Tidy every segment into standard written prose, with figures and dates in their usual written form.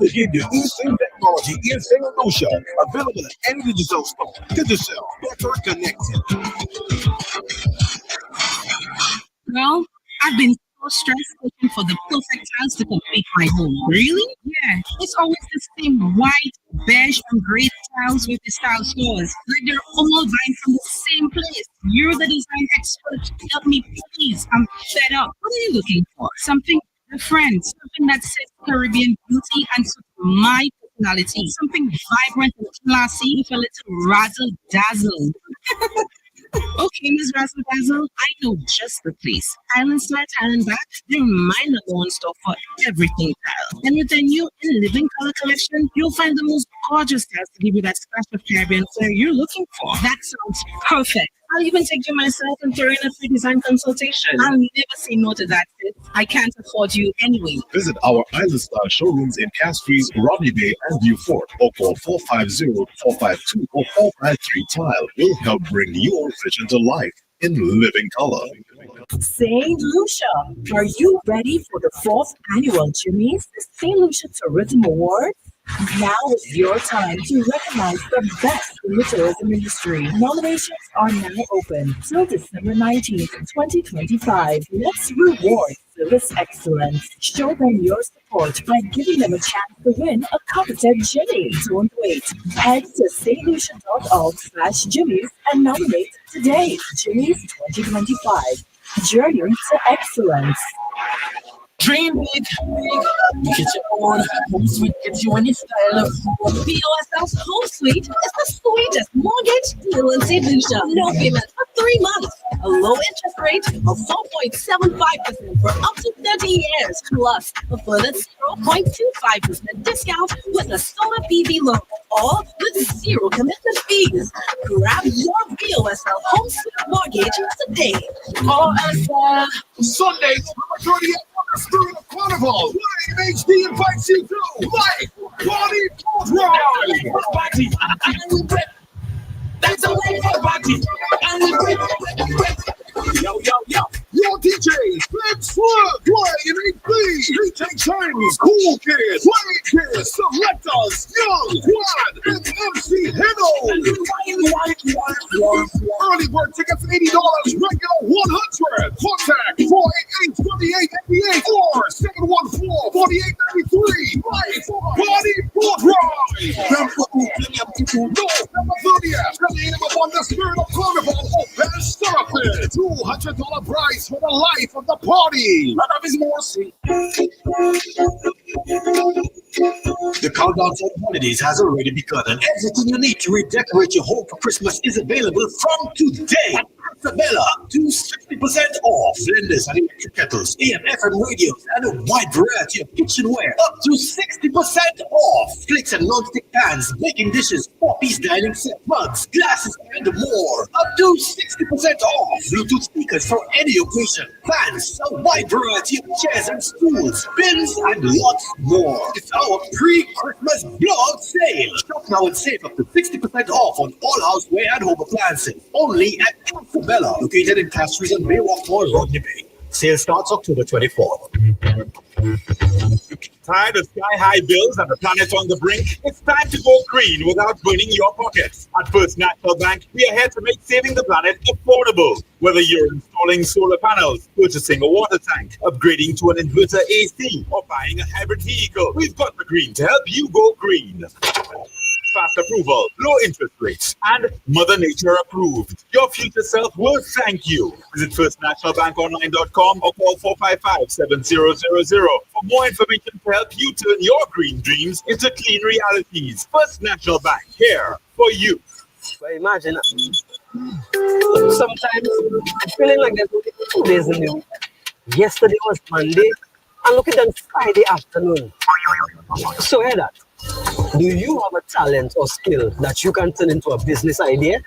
To give you eSIM technology in St. Lucia, available at any digital store. Digicel, better connected. Well, I've been so stressed looking for the perfect tiles to complete my home. Really? Yeah. It's always the same white, beige, and gray tiles with the style stores. Like they're all buying from the same place. You're the design expert. Help me, please. I'm fed up. What are you looking for? Something different. Something that says Caribbean beauty and suits my personality. Something vibrant and classy with a little razzle dazzle. Okay, Ms. Razzle Dazzle, I know just the place. Island Star Tile and Back, they're my number one store for everything tile. And with their new in living color collection, you'll find the most gorgeous tiles to give you that splash of Caribbean flair you're looking for. That sounds perfect. I'll even take you myself and throw in a free design consultation. I'll never say no to that, Sid. I can't afford you anyway. Visit our Island Star showrooms in Castries, Rodney Bay, and Beaufort, or call 450-452 or 453 Tile. We'll help bring your vision to life in living color. St. Lucia, are you ready for the fourth annual Jimmy's St. Lucia Tourism Awards? Now is your time to recognize the best in the tourism industry. Nominations are now open till December 19th, 2025. Let's reward service excellence. Show them your support by giving them a chance to win a coveted Jimmy. Don't wait. Head to stlucia.org/Jimmy's and nominate today. Jimmy's 2025. Journey to excellence. Dream big, get your own home suite, get you any style of BOSL's Home Suite is the sweetest mortgage deal in St. Lucia. No payment for 3 months. A low interest rate of 4.75% for up to 30 years. Plus a further 0.25% discount with a solar PV loan. All with zero commitment fees. Grab your BOSL Home Suite mortgage today. Call us Sunday, November 30th, Spirit of Carnival. Live HD invites you to Life Party Boat Ride. party and we break. That's a way for party and we break. Yo, yo, yo. Your DJs, Big Slug, playing HD, DJ James, Cool Kids, Play Kids, Selectors, Young, Quad, and MC Hino. Early bird tickets $80, regular $100. Contact 488-2888 or 714-4893. Life Party Boat Ride. November 30th, the name of the Spirit of Carnival open surface. $200 prize for the life of the party. None of his mercy. The countdown for the holidays has already begun, and everything you need to redecorate your home for Christmas is available from today. Isabella, up to 60% off. Blenders and electric kettles, AM/FM radios, and a wide variety of kitchenware. Up to 60% off. Plates and non-stick pans, baking dishes, 4-piece dining set, mugs, glasses, and more. Up to 60% off. Bluetooth speakers for any occasion. Fans, a wide variety of chairs and stools, bins, and lots more. It's our pre-Christmas blog sale. Shop now and save up to 60% off on all houseware and home appliances. Only at Isabella, located in Castries and Baywalk Mall, Rodney Bay. Sale starts October 24th. Tired of sky-high bills and the planet on the brink? It's time to go green without burning your pockets. At First National Bank, we are here to make saving the planet affordable. Whether you're installing solar panels, purchasing a water tank, upgrading to an inverter AC, or buying a hybrid vehicle, we've got the green to help you go green. Fast approval, low interest rates, and Mother Nature approved. Your future self will thank you. Visit firstnationalbankonline.com or call 455-7000 for more information to help you turn your green dreams into clean realities. First National Bank, here for you. But imagine, sometimes I'm feeling like there's only 2 days in the week. Yesterday was Monday, and look at that Friday afternoon. So hear that. Do you have a talent or skill that you can turn into a business idea?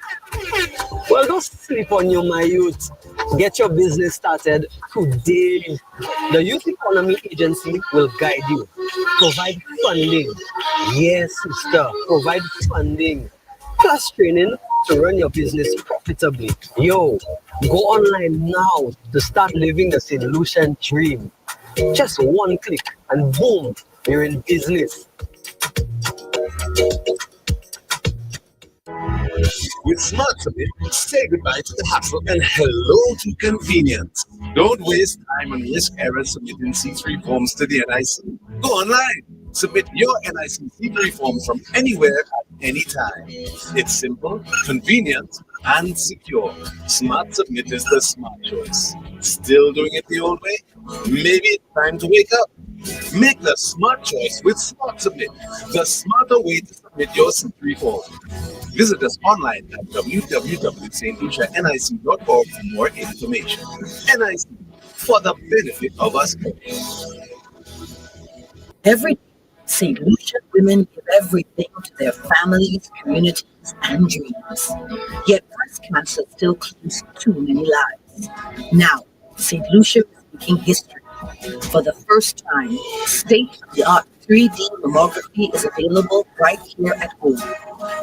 Well, don't sleep on you, my youth. Get your business started today. The Youth Economy Agency will guide you. Provide funding. Yes, sister, provide funding. Plus training to run your business profitably. Yo, go online now to start living the St. Lucian dream. Just one click and boom, You're in business. With Smart Submit, say goodbye to the hassle and hello to convenience. Don't waste time and risk errors submitting C3 forms to the NIC. Go online. Submit your NIC C3 form from anywhere at any time. It's simple, convenient, and secure. Smart Submit is the smart choice. Still doing it the old way? Maybe it's time to wake up. Make the smart choice with Smart Submit, the smarter way to submit your C3 form. Visit us online at www.stlucianic.org for more information. NIC, for the benefit of us all. Every day, St. Lucia women give everything to their families, communities, and dreams. Yet breast cancer still claims too many lives. Now, St. Lucia is making history. For the first time, state-of-the-art 3D mammography is available right here at home.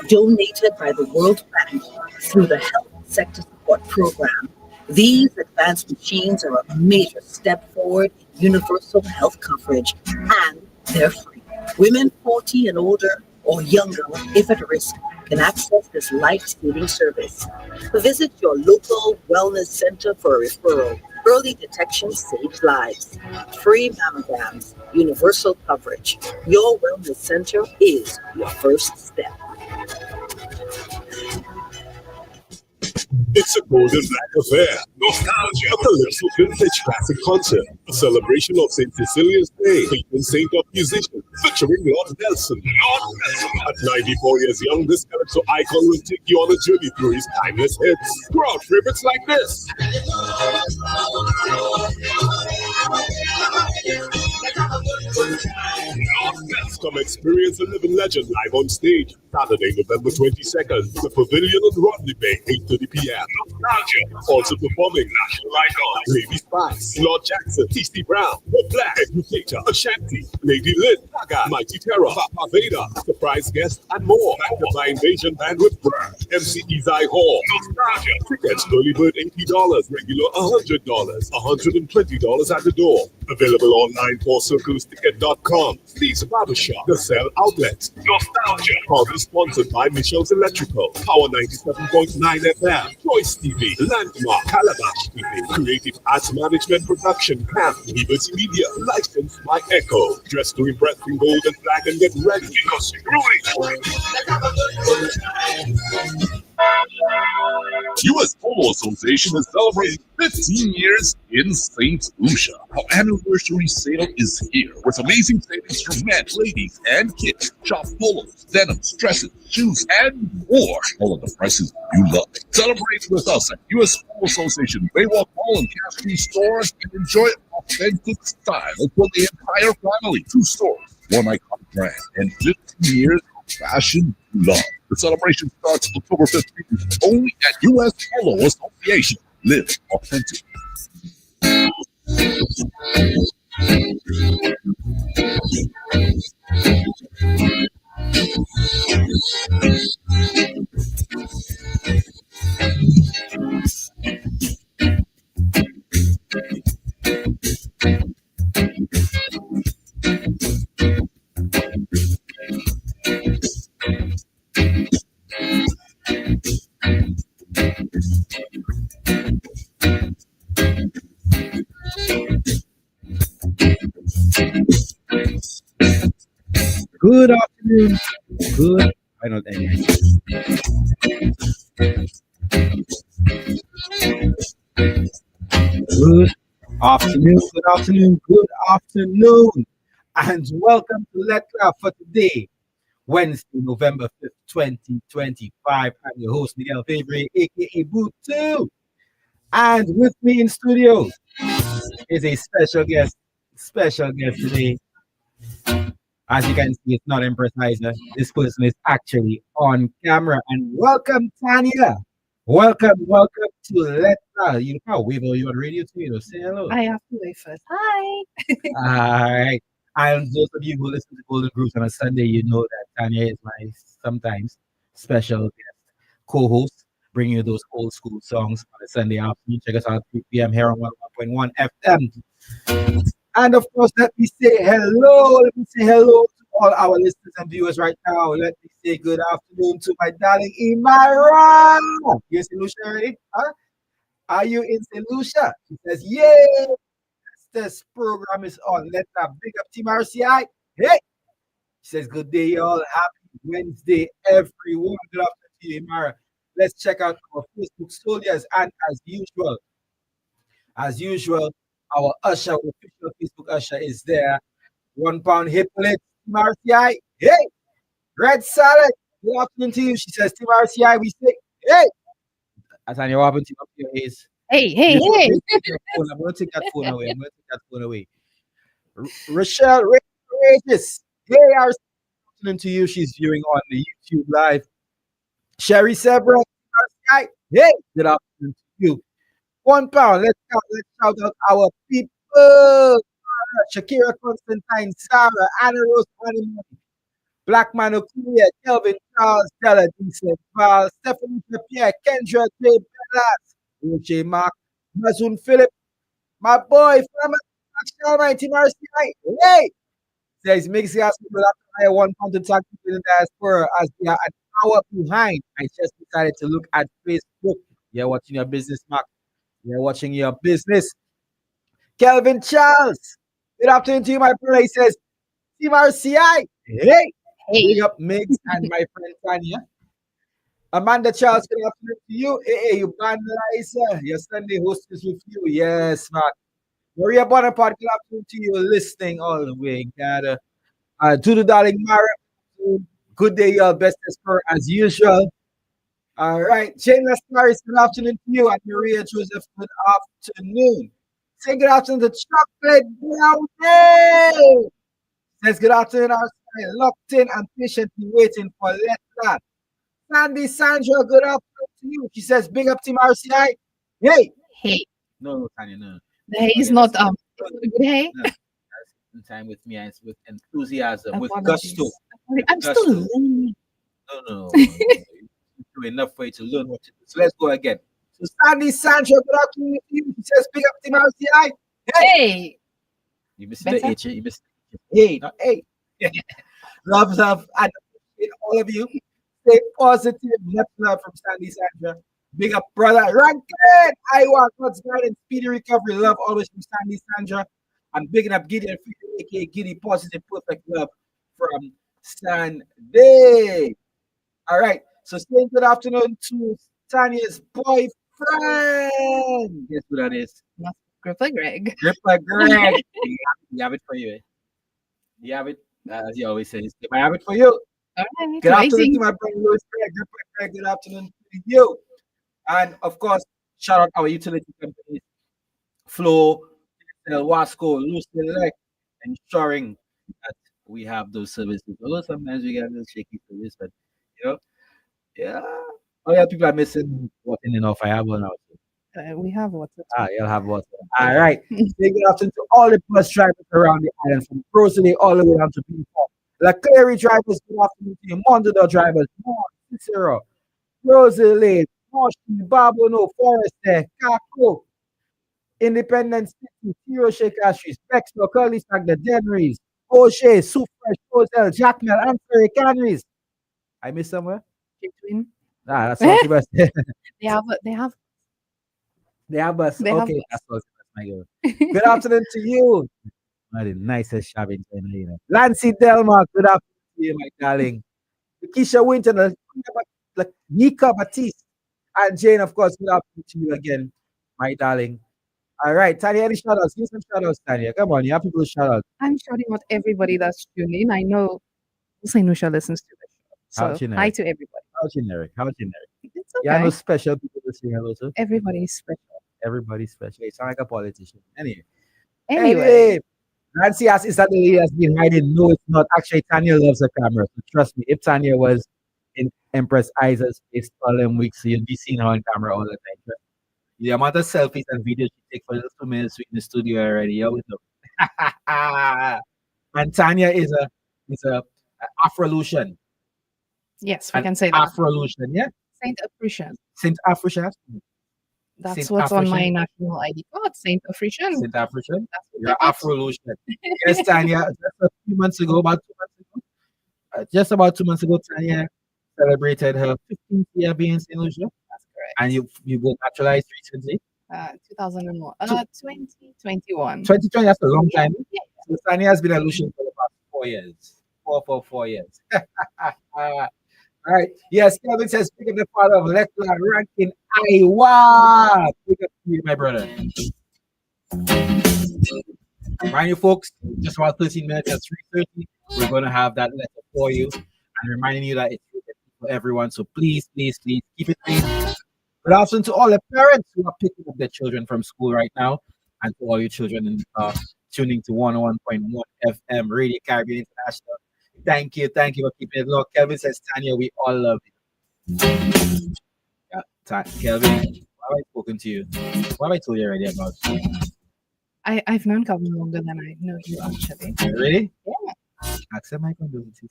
Donated by the World Bank through the Health Sector Support Program, these advanced machines are a major step forward in universal health coverage, and they're free. Women 40 and older or younger, if at risk, can access this life-saving service. Visit your local wellness center for a referral. Early detection saves lives. Free mammograms, universal coverage. Your wellness center is your first step. It's a golden black affair. Nostalgia. A Calypso Vintage Classic Concert. A celebration of St. Cecilia's Day. Featuring Saint of musicians. Featuring Lord Nelson. At 94 years young, this Calypso icon will take you on a journey through his timeless hits. Crowd favorites like this. Come experience a living legend live on stage. Saturday, November 22nd. The Pavilion on Rodney Bay, 8:30 p.m. Nostalgia. Also performing National Icon, Lady Spice, Lord Jackson, T.C. Brown, The Black, Educator, Ashanti, Lady Lynn, Gaga, Mighty Terror, Papa Vader, surprise guests, and more. Back to my Invasion Band with Brad, MC Izai Hall. Nostalgia. Tickets, early bird $80, regular $100, $120 at the door. Available online for circlesticket.com. Steve's Barbershop, the Cell Outlet. Nostalgia. Proudly sponsored by Michel's Electrical, Power 97.9 FM, Choice TV, Landmark, Calabash TV, Creative Arts Management Production, Camp, Liberty Media, licensed by Echo. Dress to impress in gold and black and get ready because you're growing. U.S. Polo Association is celebrating 15 years in St. Lucia. Our anniversary sale is here with amazing savings for men, ladies, and kids. Shop polos, denims, dresses, shoes, and more. All of the prices you love. Celebrate with us at U.S. Polo Association, Baywalk Mall and Cascade stores and enjoy authentic style for the entire family. 2 stores, 1 iconic brand, and 15 years of fashion love. The celebration starts October 15th only at U.S. Polo Association. Live authentic. Good afternoon. Good. I know that. Good afternoon. Good afternoon. Good afternoon. And welcome to Lettre for today, Wednesday, November 5th, 2025. I'm your host, Miguel Fevrier, aka Boot 2. And with me in studio is a special guest today. As you can see, it's not impressizer. This person is actually on camera. And welcome, Tanya. Welcome to Lettre. You know, wave you on radio too, say hello. I have to wait first. Hi. All right. And those of you who listen to Golden Grooves on a Sunday, you know that Tanya is my sometimes special guest co-host, bringing you those old school songs on a Sunday afternoon. Check us out at 3 p.m. here on 101.1 FM. And of course, let me say hello. Let me say hello to all our listeners and viewers right now. Let me say good afternoon to my darling Imara. You in St. Lucia already? Huh? Are you in St. Lucia? She says, yes, this program is on. Let's have big up Team RCI. Hey, she says, good day, y'all. Happy Wednesday, everyone. Good afternoon to you, Imara. Let's check out our Facebook soldiers. And as usual, our Usher, our official Facebook Usher is there. £1 hip plate, Team RCI. Hey, Red Salad. Good afternoon to you. She says, Team RCI, we say, hey. Atanya, what happened to your ears? Hey. I'm going to take that phone away. Rochelle Regis. Hey, our afternoon to you. She's viewing on the YouTube live. Sherry Sebra. Hey, good afternoon to you. £1. Let's shout out our people. Shakira Constantine, Sarah, Anna Rose, Honeymoon, Black Man Okuya, Kelvin Charles, Stella Decent, Val, Stephanie Pierre, Kendra J. Bellas, Roche Mark, Mazun Philip, my boy from Team RCI. Hey! Says makes us people that I £1 to tag people in the diaspora as we are an hour behind. I just decided to look at Facebook. You're watching your business, Mark. You're watching your business. Kelvin Charles. Good afternoon to you, my brother. He says, Team RCI. Hey. Big up Migs and my friend Tanya. Amanda Charles, good afternoon to you. Hey, you band Liza. Your Sunday host is with you. Yes, Mark. Maria Bonaparte, good afternoon to you. Listening all the way. Gotta to the darling Mara. Good day, y'all. Best as per as usual. All right. Jane Paris, good afternoon to you. And Maria Joseph, good afternoon. Say good afternoon to Chocolate Brownie. Says good afternoon, our locked in and patiently waiting for Lettre. Sandy Sandra, good afternoon to you. She says, big up Team RCI. Hey. No, Tanya, no. The hay is not it's not a good hay. No. Spend time with me and with enthusiasm, with Apologies. gusto. I'm still learning. No. You're enough for you to learn what to do. So let's go again. So Sandy Sandra, good afternoon to you. She says, big up Team RCI. Hey. You missed Better? the H. You missed the H. Not A. Love, and appreciate all of you. Stay positive. Much love from Sandy Sandra. Big up, brother. Rankin! I want God's guidance, speedy recovery. Love always from Sandy Sandra. I'm bigging up Gideon, aka Giddy, positive, perfect love from Sandy. All right. So, saying good afternoon to Tanya's boyfriend. Guess who that is? Gripper Greg. Gripper Greg. You have it for you. You have it, as you always say. I have it for you. All right. Good afternoon Amazing. to my brother Louis Greg. Greg, good afternoon to you. And of course, shout out our utility companies, Flow, Wasco, Lucy Elect, ensuring that we have those services. Although sometimes we get a little shaky service, but yeah. Oh yeah, people are missing walking in off. I have one out. We have water. You'll have water. All right. Say good afternoon to all the bus drivers around the island, from Rosalie all the way down to Beaufort. La Clary drivers, good afternoon to you. Mondador drivers, Mont, Cicero, Rosalie, Moshi, Babono, Forest, Kako, Independence City, Tiro Shake Ashis, Bextor, Curly Stack, the Denrys, O'Shea, Super, Rosel, Jackmel, and Ferry Canries. I missed somewhere? Between. That's all the best. They have They have us. They have Okay, us. that's all. That's my girl. Good afternoon to you. One of the nicest shop in China, you know. Lancy Delmar, good afternoon to you, my darling. Keisha Winton, Nika Batiste, and Jane, of course, good afternoon to you again, my darling. All right, Tanya, any shout outs? Give some shout outs, Tanya. Come on, you have people to shout out. I'm shouting out everybody that's tuned in. I know St. Lucia listens to the show. How So generic. hi to everybody. How generic? How generic? It's Yeah, okay. no special people to say hello to. Everybody's special. Everybody's special. You sound like a politician. Anyway. Anyway. Nancy asks, is that the lady that's been hiding? No, it's not. Actually, Tanya loves the camera. So trust me, if Tanya was in Empress Isa's face all them weeks, you'd be seeing her on camera all the time. But the amount of selfies and videos she takes for little 2 minutes in the studio already, you always know. And Tanya is a Afrolution. Yes, we can say that. Afrolution, yeah? Saint Appreciation. Saint Afrolution. That's Saint what's on my African? national ID card, Saint African. Saint African? That's what You're they got. Afro-Lucian. Yes, Tanya, just a few months ago, about 2 months ago, just about 2 months ago, Tanya celebrated her 15th year being St. Lucia. That's correct. And you got naturalized recently. 2001. 2021. 2020, that's a long time. Yeah. So Tanya has been a Lucian for the past 4 years. 4 years. All right. Yes, Kevin says, pick up the father of Lettre rank in Iowa. Pick up to you, my brother. Mind you, folks, just about 13 minutes at 3:30, we're going to have that letter for you. And reminding you that it's for everyone. So please, please, please keep it clean. Good afternoon to all the parents who are picking up their children from school right now, and to all you children tuning to 101.1 FM Radio Caribbean International. Thank you for keeping it low. Kelvin says, Tanya, we all love you. Yeah, Kelvin, why have I spoken to you? What have I told you already about? I've known Calvin longer than I know you, actually. Really? Yeah. Accept my condolences.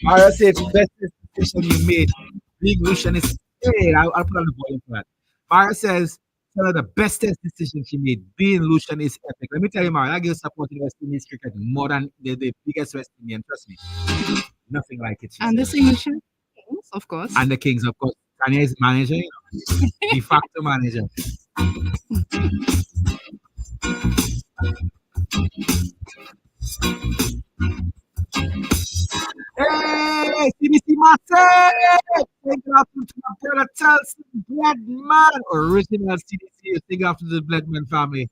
Mara said, best decision you made. Being Lucian is. Hey, I'll put on the volume for that. Mara says, tell her the bestest decision she made. Being Lucian is epic. Let me tell you, Mara, I give supporting West Indies cricket more than the biggest West Indian. Trust me. Nothing like it. And the St. Lucian Kings, of course. And the Kings, of course. Tanya is manager, you know. De facto manager. Hey, CDC Massive! Thank you after to my brother Chelsea Bledman. Original CDC, thank you after the Bledman family.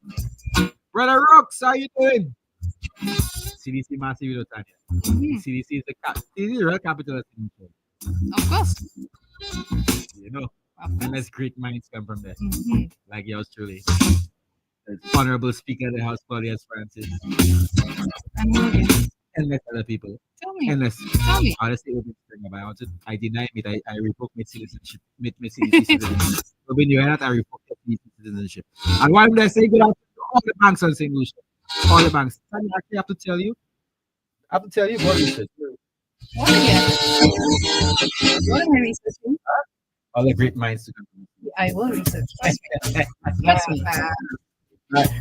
Brother Rooks, how you doing? CDC Massive, you know, Tanya. CDC is the real capital of CDC. Of course. You know, unless great minds come from there. Mm-hmm. Like yours truly. The Honorable Speaker of the House, Claudius Francis. Endless other people. Tell me. Endless. Tell me. Honestly, I deny it. I revoke my citizenship. My citizenship. So when you hear that, I revoke your citizenship. And why would I say good afternoon to all the banks on St. Lucia? All the banks. I actually have to tell you. What research? What again? What am I researching? All the great minds to come. I will research. Trust me.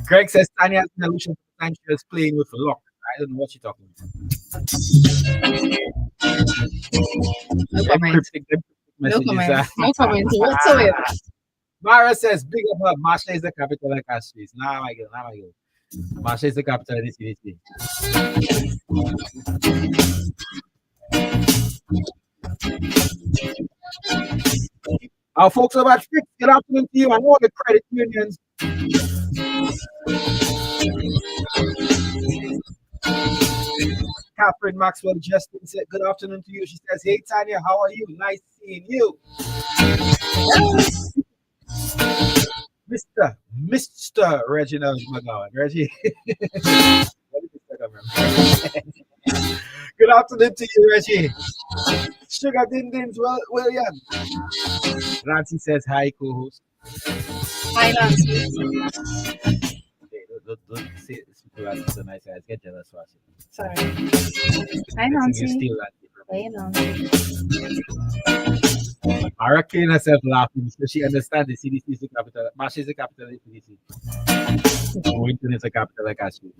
Greg says Tanya has an illusion for time she was playing with luck. I don't know what you're talking about. No comment. No comment. No comment whatsoever. Mara says, big up her. Marsha is the capital of Castries. Now I go. Marsha is the capital of the city. Our folks over at Fix, good afternoon to you and all the credit unions. Catherine Maxwell Justin said, good afternoon to you. She says, hey Tanya, how are you? Nice seeing you. Mr. Reginald McGowan. Reggie. Good afternoon to you, Reggie. Sugar Dindins, William. Nancy says, hi, co-host. Hi, Nancy. Don't say it so nice. I get jealous. Sorry. Hi, Nancy. Hey, Nancy. Hurricane herself laughing, so she understands the CDC is the capital. Marsha is the capital of the CDC. Winton is the capital of Cashew.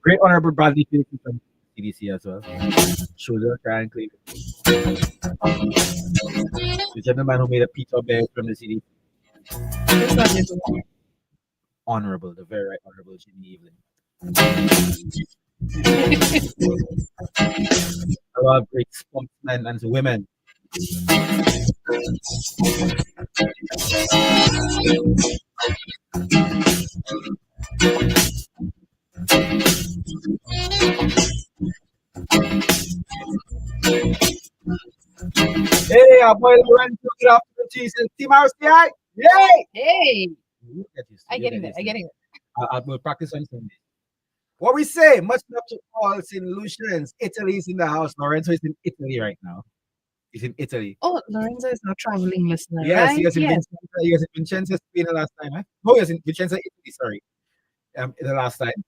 Great Honorable Bradley Phillips from CDC as well. Shoulder, cry and clean. The gentleman who made a Peter Bear from the CDC. Honorable, the very right Honorable Jimmy Evelyn. A lot of great sportsmen and women. Hey, our boy Lorenzo, good afternoon to you. Team RCI, yay! Hey! I get it. I'll practice on Sunday. What we say, much love to all St. Lucians. Italy is in the house. Lorenzo is in Italy right now. He's in Italy. Oh, Lorenzo is not traveling listener. Yes, right? he was in Vincenza, Spain the last time. No, he was in Vincenza, Italy, sorry. The last time.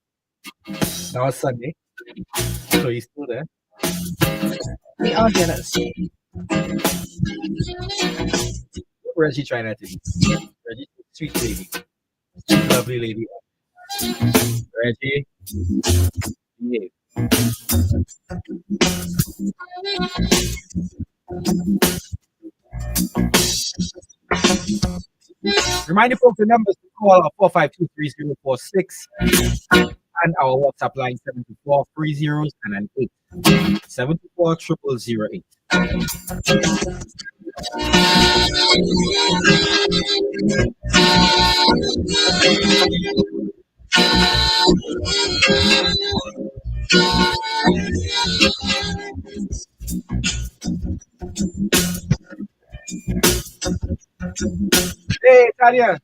That was Sunday. So he's still there. We are jealous. Where's she trying to do? Reggie, sweet lady. Lovely lady. Reggie. Behave. Remind you folks the numbers to call are 452-3046 and our WhatsApp line 724 30 and an 8. 724 0008. Hey, Talia.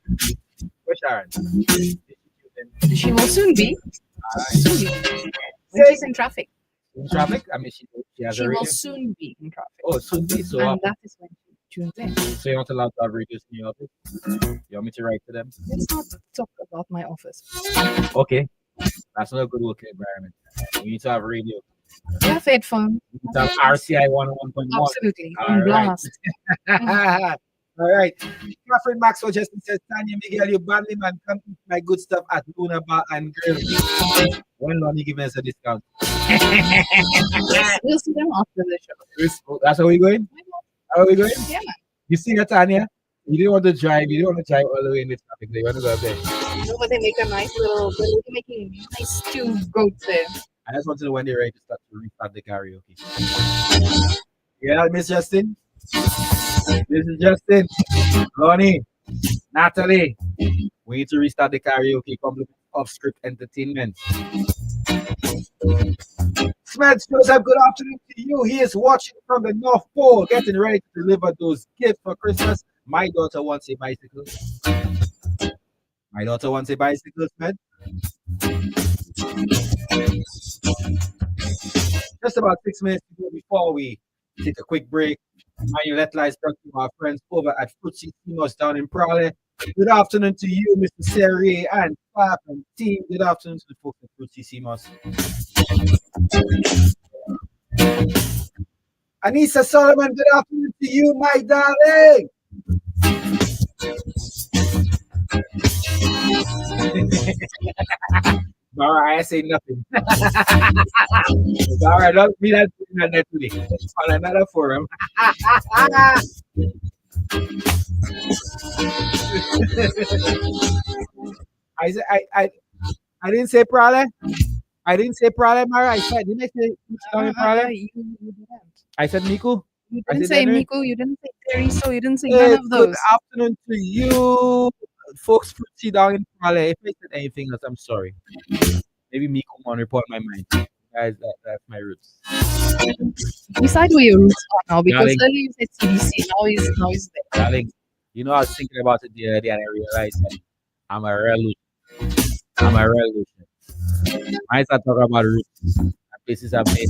Where's Sharon? She will soon be. Soon be. When she's in traffic. In traffic? I mean, she has She a will radio. soon be in traffic. Oh, soon be. So, And that is when she tunes in. so you're not allowed to have radios in your office? You want me to write to them? Let's not talk about my office. Okay. That's not a good working environment. We need to have radio. We have headphones. We need to have RCI 101.1. Absolutely. All On right. blast. All right. Catherine Maxwell just says, Tanya Miguel, you badly man, come eat my good stuff at Luna Bar and Grill. When Lonnie giving us a discount? We'll see them after the show. That's how we going? How are we going? Yeah. You see her, Tanya? You didn't want to drive. You didn't want to drive all the way in this traffic. You want to go up there. No, but they make a nice little, they're making nice stew goats there. I just want to know when they're ready to restart the karaoke. Yeah, Miss Justin? This is Justin. Lonnie. Natalie. We need to restart the karaoke. Compliment of script entertainment. Smeds Joseph, good afternoon to you. He is watching from the North Pole, getting ready to deliver those gifts for Christmas. My daughter wants a bicycle. My daughter wants a bicycle, Smed. Just about 6 minutes to go before we take a quick break. My Lettre is brought to our friends over at Fruitsy Steamhouse down in Prawley. Good afternoon to you, Mr. Serrier and Pap and team. Good afternoon to the folks at Fruitsy Steamhouse. Anissa Solomon, good afternoon to you, my darling. Bara, I say nothing. Bara, don't be that today. On another forum. I didn't say Prale. I didn't say Prale, Mara. I said, didn't I say Prale? You didn't. I said Miku. You I didn't said say Henry. Miku, you didn't say Terry, so you didn't say Hey, none of good those. afternoon to you, folks. Fruitsy down in Prale. If I said anything else, I'm sorry. Maybe Miku won't report my mind. Guys, that's my roots. Decide where your roots are now, because Darling. earlier you said CDC, now he's there. Darling, you know, I was thinking about it the other day and I realized that I'm a revolution. I'm a revolution. I start talking about roots and places I've made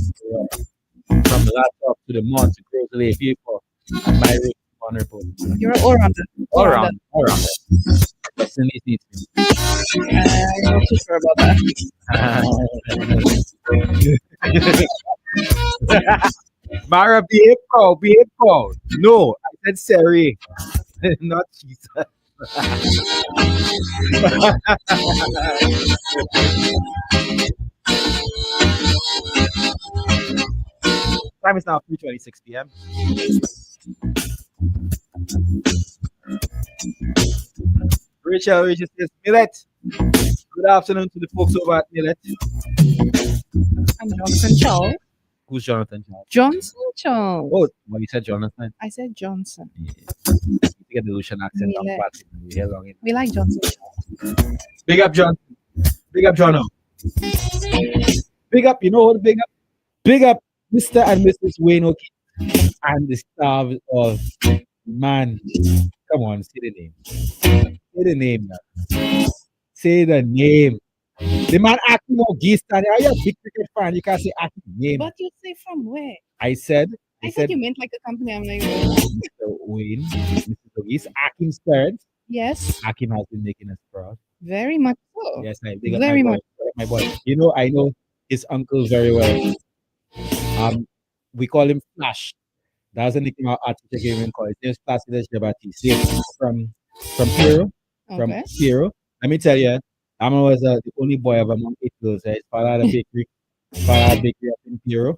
from the laptop to the mud to grocery people. And my roots is wonderful. You're all rounder. All around. Listen, needs me. I'm not too sure about that. Mara, behave proud. No, I said Sari, not Jesus. Time is now 3:26 p.m. Rachel says, Millet. Good afternoon to the folks over at Millet. I'm Johnson Charles. Who's Jonathan Charles? Johnson Charles. Oh, well, you said Jonathan. I said Johnson. Yeah. You get the Lucian accent on Millet. Patrick. You hear long enough. We like Johnson Charles. Big up, John. Big up, Jono. Big up, you know what? Big up. Big up, Mr. and Mrs. Wayne O'Keefe and the staff of man. Come on, say the name. Say the name now. Say the name. The man acting on geese. Are you a big cricket fan? You can't say acting name. But you say from where? I said, I thought you meant like a company. I'm like, Mr. Wayne, Mr. Ogis, Akim's third. yes, Akim has been making us proud. very much so. Yes, I big up Very my boy. much. My boy. You know, I know his uncle very well. We call him Flash. That's the nickname our teacher gave him. Called his name is Placides Jabati. From Peru. From Okay. Peru. Let me tell you, Amma was the only boy of among 8 girls. His father had a bakery. Father had a bakery up in Peru.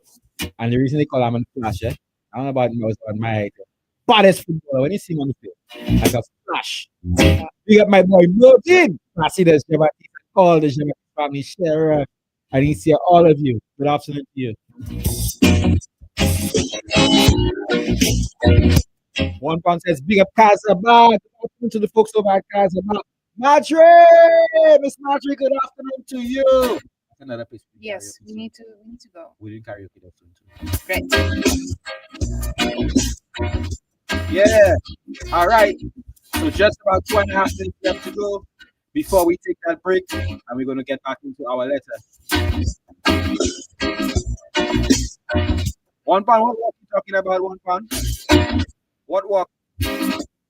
And the reason they call him Flash, I don't know about him, I was on my height. Baddest footballer when you see him on the field. Like a flash. Big up my boy Martin. Placides Jabati. All the Jabati family share. I didn't see all of you. Good afternoon to you. One pound says, big up Kazaba. Good afternoon to the folks over at Kazaba. Marjorie! Miss Marjorie, good afternoon to you. That's another place. Yes, we need to go. We didn't karaoke that soon too. Great. Yeah. All right. So just about 2.5 minutes left to go before we take that break, and we're going to get back into our letter. One pound, what walk you talking about, one pound? What walk?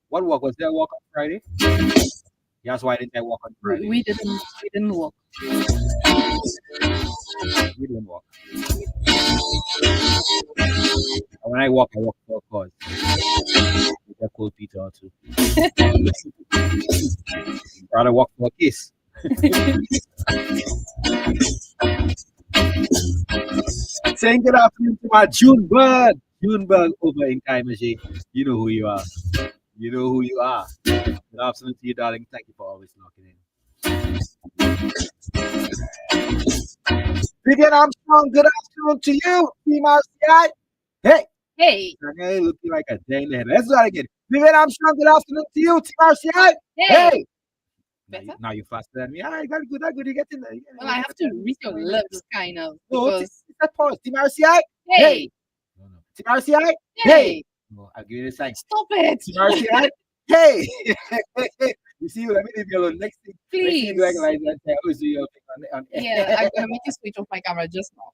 What walk? Was there a walk on Friday? Yes, why didn't I walk on Friday? We didn't walk. We didn't walk. And when I walk for a cause. With a cold Peter or two. Rather walk for a kiss. Saying good afternoon to my Junebug. Junebug over in Kaimaji. You know who you are. You know who you are. Good afternoon to you, darling. Thank you for always knocking in. Vivian Armstrong, good afternoon to you. Team RCI. Hey. Hey. Okay, looking like a day in the head. Let's do that again. Vivian Armstrong, good afternoon to you. Team RCI. Hey. Now you're faster than me. I got good. That good. You get in there. Well, I have to read your lips, kind of. No, Because... it's that pause. Team RCI. Hey. No. Team RCI. Hey. No, I'll give you the sign. Stop it. Team RCI. Hey. You see, let me leave you alone. Next thing. Please. Next thing, like that. I always do your thing on Yeah, I'm gonna make you switch off my camera just now.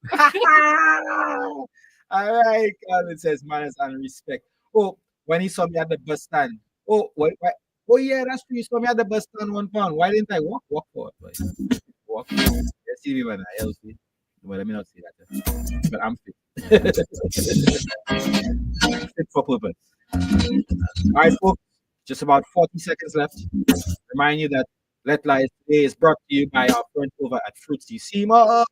All right, Colin says manners and respect. Oh, when he saw me at the bus stand. Oh, what? Oh yeah, that's true. You saw me at the bus stand, one pound. Why didn't I walk? Walk for it. Walk. You see me when I LC. Well, let me not say that. But I'm fit. Fit for purpose. All right, folks. Just about 40 seconds left. Remind you that Let Lies today is brought to you by our friends over at Fruitsy Seamoss.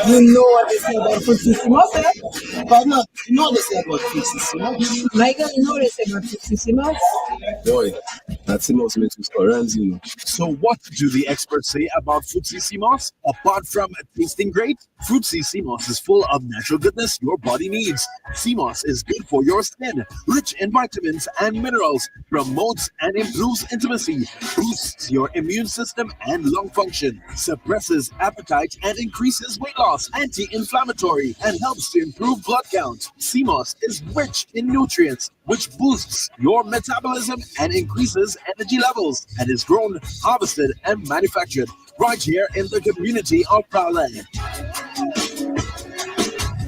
You know what they say about Fruitsissimo, eh? But no, you know what they say about Fruitsissimo. Michael, you know what they say about Fruitsissimo? Boy, that's the most mental scorans, you know. So what do the experts say about Fruitsy Seamoss? Apart from tasting great, Fruitsy Seamoss is full of natural goodness your body needs. Seamoss is good for your skin, rich in vitamins and minerals, promotes and improves intimacy, boosts your immune system and lung function, suppresses appetite and increases weight loss, anti-inflammatory, and helps to improve blood count. Seamoss is rich in nutrients, which boosts your metabolism and increases energy levels, and is grown, harvested, and manufactured right here in the community of Prowland.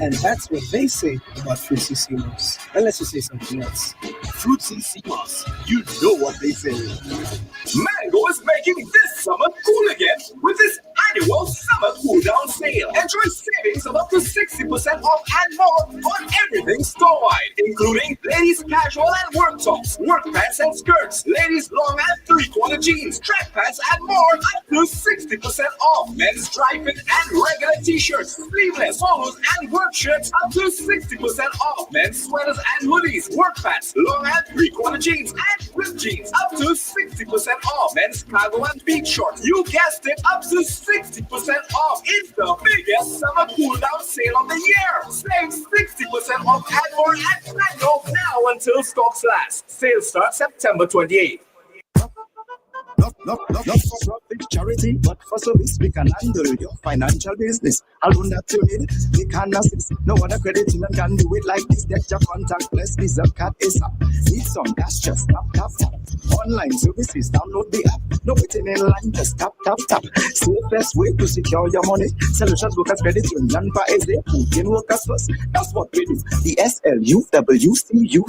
And that's what they say about Fruitsy Seamoss. And let's just say something else. Fruitsy Seamoss, you know what they say. Mango is making this summer cool again with its annual summer cool down sale. Enjoy savings of up to 60% off and more on everything store-wide, including ladies' casual and work tops, work pants and skirts, ladies' long and three-quarter jeans, track pants and more, up to 60% off. Men's dry fit and regular t-shirts, sleeveless, polos and work shirts, up to 60% off. Men's sweaters and hoodies, work pants, long and three-quarter jeans and ripped jeans, up to 60% off. Men's cargo and beach shorts, you guessed it, up to 60% off. It's the biggest summer cool down sale of the year. Save 60% off and more at Mango now until stocks last. Sale starts September 28th. Not for profit charity, but for service we can handle your financial business. I'll run that you need, we can assist. No other credit union can do it like this. Get your contact, bless Visa card ASAP. Need some cash, just tap. Online services, download the app. No waiting in line, just tap. Safest way to secure your money. Solutions Workers Credit Union for AZ. Put in workers first. That's what we do. The SLUWCU.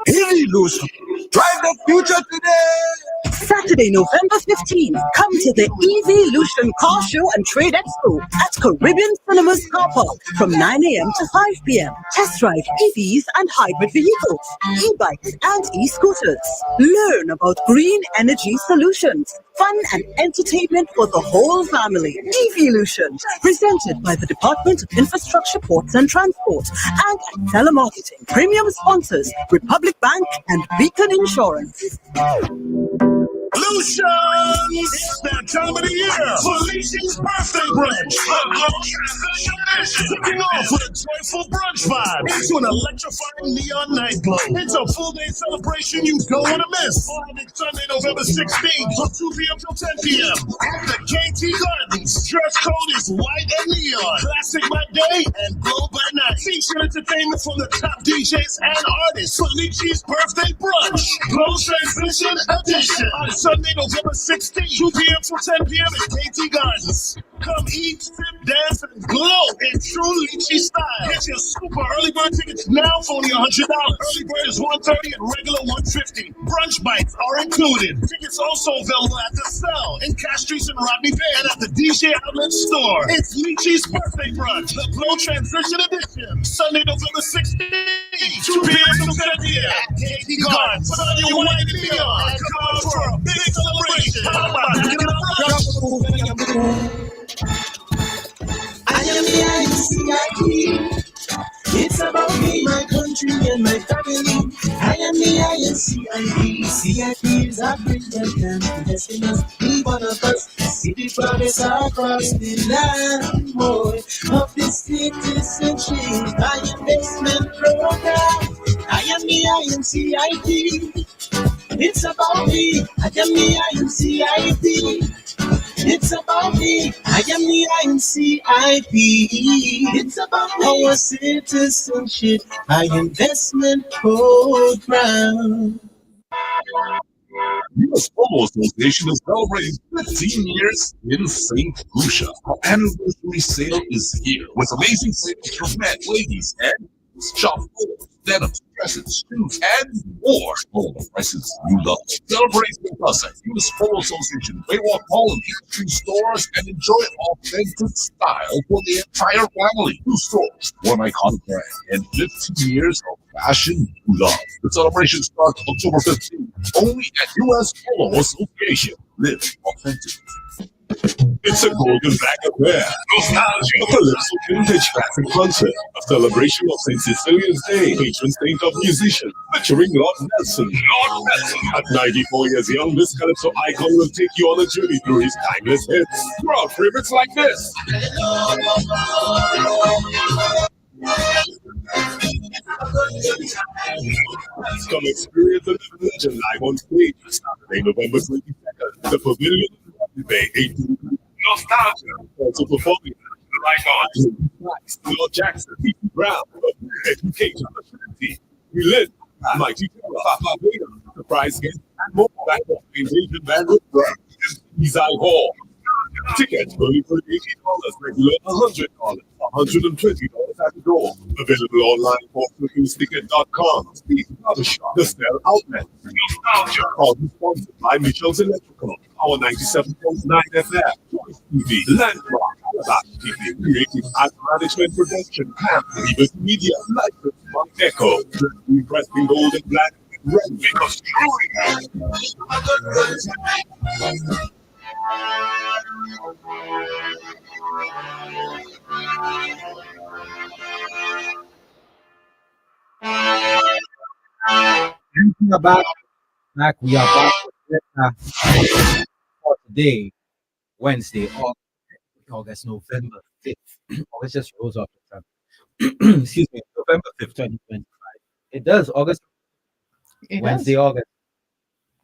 Illusion. Drive the future today. Saturday, November 15th, come to the Evolution Car Show and Trade Expo at Caribbean Cinemas Car Park from 9 a.m. to 5 p.m. Test drive EVs and hybrid vehicles, e-bikes and e-scooters. Learn about green energy solutions, fun and entertainment for the whole family. Evolution, presented by the Department of Infrastructure, Ports and Transport and Telemarketing. Premium sponsors, Republic Bank and Beacon Insurance. Lucian! It's that time of the year for Lucian's birthday brunch. Kicking off with a joyful brunch vibe into an electrifying neon night glow. It's a full-day celebration you don't want to miss. On Sunday, November 16th from 2 p.m. till 10 p.m. at the KT Gardens. Dress code is white and neon. Classic by day and glow by night. Feature entertainment from the top DJs and artists for Lucian's birthday brunch. Glow Transition Edition. On Sunday, November 16th, 2 p.m. till 10 p.m. at KT Gardens. Come eat, sip, dance, and glow in true Lychee style. Get your super early bird tickets now for only $100. Early bird is $130 and regular $150. Brunch bites are included. Tickets also available at the Cell in Castries and Rodney Bay and at the DJ Outlet Store. It's Lychee's birthday brunch, the Glow Transition Edition. Sunday, November 16th, 2 p.m. till 10 p.m. at KT Gardens. Put on your white and neon. Come on for a big celebration. Come on, get it up. I am the INCIP. It's about me, my country, and my family. I am the INCIP. CIP is African and blessing us. Be one of us. See the promise across the land, boy, of the citizenship. My investment program. I am the INCIP. It's about me. I am the INCIP. It's about me. I am the INCIP. It's about our citizenship, our investment program. U.S. Polo Association is celebrating 15 years in St. Lucia. Our anniversary sale is here with amazing savings for men, ladies, and shop polos, denims, dresses, shoes, and more. All the prices you love. Celebrate with us at U.S. Polo Association, Waywalk Mall and Peachtree stores and enjoy authentic style for the entire family. 2 stores, 1 iconic brand, and 15 years of fashion you love. The celebration starts October 15th, only at U.S. Polo Association. Live authentic. It's a golden bag affair. Nostalgia. A Calypso Vintage Classic Concert. A celebration of St. Cecilia's Day. Patron saint of musicians. Featuring Lord Nelson. At 94 years young, this Calypso icon will take you on a journey through his timeless hits. Crowd favorites like this. Come experience the living legend live on stage. Saturday, November 22nd. The Pavilion Bay 18. Nostalgia. Also performing like on Lord Jackson, P.T. Brown, Education, Trinity. We live. Mighty Papa Vader, Surprise Guest, and more. Back up Invasion Band with Brown. Eastside Hall. Tickets early for $80, regular $100, $120 at the door. Available online for FlippingSticket.com. Steve Barbershop, The Snell Outlet. Nostalgia. Proudly sponsored by Mitchell's Electrical. Our 97.9 FM. Choice TV. Landmark. Calabash TV. Creative Art Management Production. Camp. Rivers Media. License from Echo. We pressed in gold and black and red because We are back. We are back for today, Wednesday, August, November August just rolls off the tongue. Excuse me, November 5th, 2025. It does, August, It Wednesday, does. August.